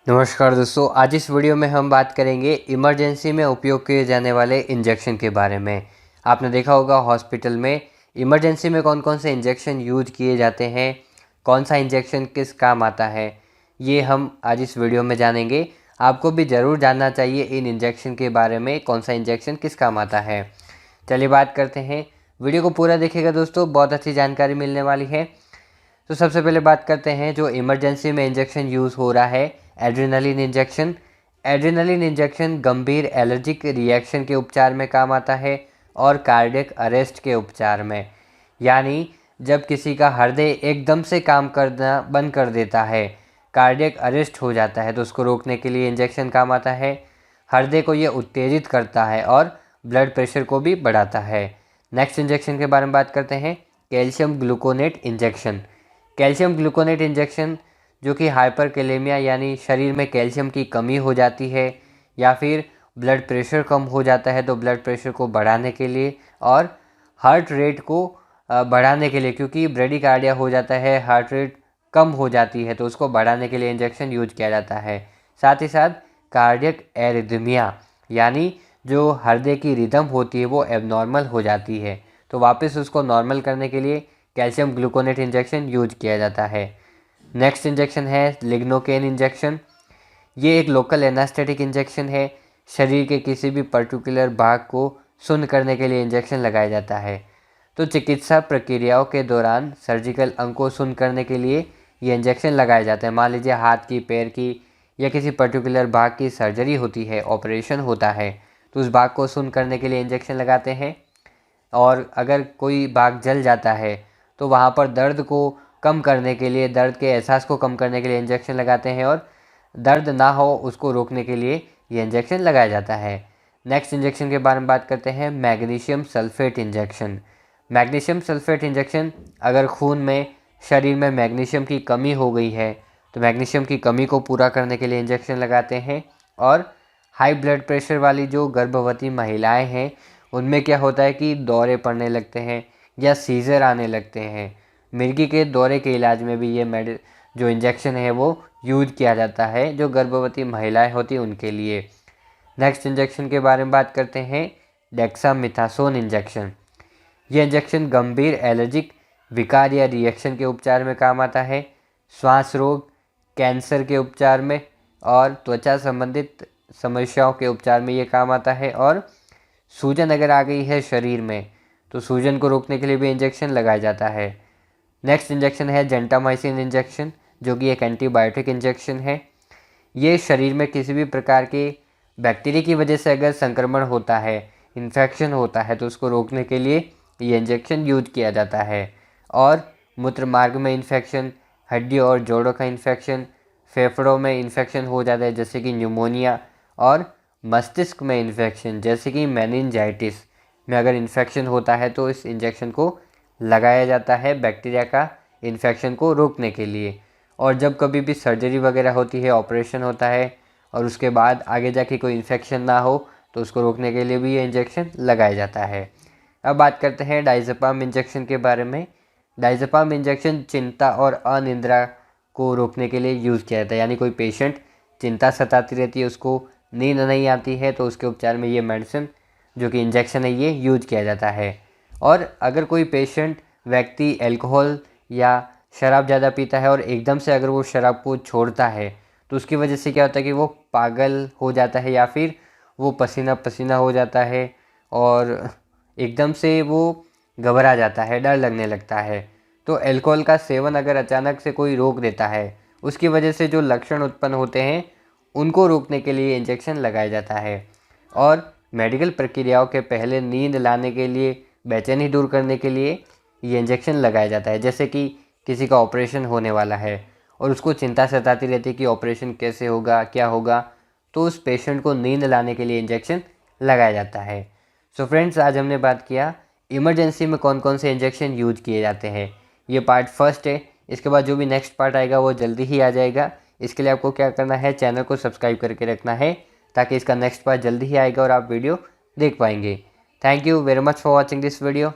नमस्कार दोस्तों, आज इस वीडियो में हम बात करेंगे इमरजेंसी में उपयोग किए जाने वाले इंजेक्शन के बारे में। आपने देखा होगा हॉस्पिटल में इमरजेंसी में कौन कौन से इंजेक्शन यूज किए जाते हैं, कौन सा इंजेक्शन किस काम आता है, ये हम आज इस वीडियो में जानेंगे। आपको भी ज़रूर जानना चाहिए इन इंजेक्शन के बारे में, कौन सा इंजेक्शन किस काम आता है। चलिए बात करते हैं, वीडियो को पूरा देखिएगा दोस्तों, बहुत अच्छी जानकारी मिलने वाली है। तो सबसे पहले बात करते हैं जो इमरजेंसी में इंजेक्शन यूज़ हो रहा है, एड्रेनलिन इंजेक्शन। एड्रेनलिन इंजेक्शन गंभीर एलर्जिक रिएक्शन के उपचार में काम आता है और कार्डियक अरेस्ट के उपचार में, यानी जब किसी का हृदय एकदम से काम करना बंद कर देता है, कार्डियक अरेस्ट हो जाता है, तो उसको रोकने के लिए इंजेक्शन काम आता है। हृदय को ये उत्तेजित करता है और ब्लड प्रेशर को भी बढ़ाता है। नेक्स्ट इंजेक्शन के बारे में बात करते हैं, calcium gluconate injection. Calcium gluconate injection जो कि हाइपरकैलेमिया यानी शरीर में कैल्शियम की कमी हो जाती है या फिर ब्लड प्रेशर कम हो जाता है, तो ब्लड प्रेशर को बढ़ाने के लिए और हार्ट रेट को बढ़ाने के लिए, क्योंकि ब्रेडिकार्डिया हो जाता है, हार्ट रेट कम हो जाती है, तो उसको बढ़ाने के लिए इंजेक्शन यूज किया जाता है। साथ ही साथ कार्डियक एरिथमिया यानी जो हृदय की रिदम होती है वो एबनॉर्मल हो जाती है, तो वापस उसको नॉर्मल करने के लिए कैल्शियम ग्लूकोनेट इंजेक्शन यूज किया जाता है। नेक्स्ट इंजेक्शन है लिग्नोकेन इंजेक्शन। ये एक लोकल एनास्थेटिक इंजेक्शन है। शरीर के किसी भी पर्टिकुलर भाग को सुन्न करने के लिए इंजेक्शन लगाया जाता है। तो चिकित्सा प्रक्रियाओं के दौरान सर्जिकल अंग को सुन्न करने के लिए ये इंजेक्शन लगाए जाते हैं। मान लीजिए हाथ की, पैर की या किसी पर्टिकुलर भाग की सर्जरी होती है, ऑपरेशन होता है, तो उस भाग को सुन्न करने के लिए इंजेक्शन लगाते हैं। और अगर कोई भाग जल जाता है तो वहाँ पर दर्द को कम करने के लिए, दर्द के एहसास को कम करने के लिए इंजेक्शन लगाते हैं और दर्द ना हो उसको रोकने के लिए ये इंजेक्शन लगाया जाता है। नेक्स्ट इंजेक्शन के बारे में बात करते हैं, magnesium sulphate injection. Magnesium sulphate injection, अगर खून में, शरीर में मैग्नीशियम की कमी हो गई है तो मैग्नीशियम की कमी को पूरा करने के लिए इंजेक्शन लगाते हैं। और हाई ब्लड प्रेशर वाली जो गर्भवती महिलाएं हैं उनमें क्या होता है कि दौरे पड़ने लगते हैं या सीजर आने लगते हैं। मिर्गी के दौरे के इलाज में भी ये जो इंजेक्शन है वो यूज किया जाता है, जो गर्भवती महिलाएं होती हैं उनके लिए। नेक्स्ट इंजेक्शन के बारे में बात करते हैं, डेक्सामेथासोन इंजेक्शन। ये इंजेक्शन गंभीर एलर्जिक विकार या रिएक्शन के उपचार में काम आता है, श्वास रोग, कैंसर के उपचार में और त्वचा संबंधित समस्याओं के उपचार में ये काम आता है। और सूजन अगर आ गई है शरीर में तो सूजन को रोकने के लिए भी इंजेक्शन लगाया जाता है। नेक्स्ट इंजेक्शन है जेंटामाइसिन इंजेक्शन, जो कि एक एंटीबायोटिक इंजेक्शन है। ये शरीर में किसी भी प्रकार के बैक्टीरिया की वजह से अगर संक्रमण होता है, इन्फेक्शन होता है, तो उसको रोकने के लिए ये इंजेक्शन यूज किया जाता है। और मूत्र मार्ग में इन्फेक्शन, हड्डियों और जोड़ों का इन्फेक्शन, फेफड़ों में इन्फेक्शन हो जाता है जैसे कि न्यूमोनिया, और मस्तिष्क में इन्फेक्शन जैसे कि मेनिंजाइटिस में अगर इन्फेक्शन होता है तो इस इंजेक्शन को लगाया जाता है बैक्टीरिया का इन्फेक्शन को रोकने के लिए। और जब कभी भी सर्जरी वगैरह होती है, ऑपरेशन होता है और उसके बाद आगे जाके कोई इन्फेक्शन ना हो तो उसको रोकने के लिए भी ये इंजेक्शन लगाया जाता है। अब बात करते हैं डाइज़ेपाम इंजेक्शन के बारे में। डाइज़ेपाम इंजेक्शन चिंता और अनिद्रा को रोकने के लिए यूज़ किया जाता है, यानी कोई पेशेंट चिंता सताती रहती है, उसको नींद नहीं आती है, तो उसके उपचार में ये मेडिसिन जो कि इंजेक्शन है ये यूज किया जाता है। और अगर कोई पेशेंट व्यक्ति अल्कोहल या शराब ज़्यादा पीता है और एकदम से अगर वो शराब को छोड़ता है तो उसकी वजह से क्या होता है कि वो पागल हो जाता है या फिर वो पसीना पसीना हो जाता है और एकदम से वो घबरा जाता है, डर लगने लगता है। तो अल्कोहल का सेवन अगर अचानक से कोई रोक देता है, उसकी वजह से जो लक्षण उत्पन्न होते हैं उनको रोकने के लिए इंजेक्शन लगाया जाता है। और मेडिकल प्रक्रियाओं के पहले नींद लाने के लिए, बेचैनी दूर करने के लिए ये इंजेक्शन लगाया जाता है। जैसे कि किसी का ऑपरेशन होने वाला है और उसको चिंता सताती रहती है कि ऑपरेशन कैसे होगा, क्या होगा, तो उस पेशेंट को नींद लाने के लिए इंजेक्शन लगाया जाता है। सो फ्रेंड्स, आज हमने बात किया इमरजेंसी में कौन कौन से इंजेक्शन यूज किए जाते हैं। ये पार्ट फर्स्ट है, इसके बाद जो भी नेक्स्ट पार्ट आएगा वो जल्दी ही आ जाएगा। इसके लिए आपको क्या करना है, चैनल को सब्सक्राइब करके रखना है ताकि इसका नेक्स्ट पार्ट जल्दी ही आएगा और आप वीडियो देख पाएंगे। Thank you very much for watching this video.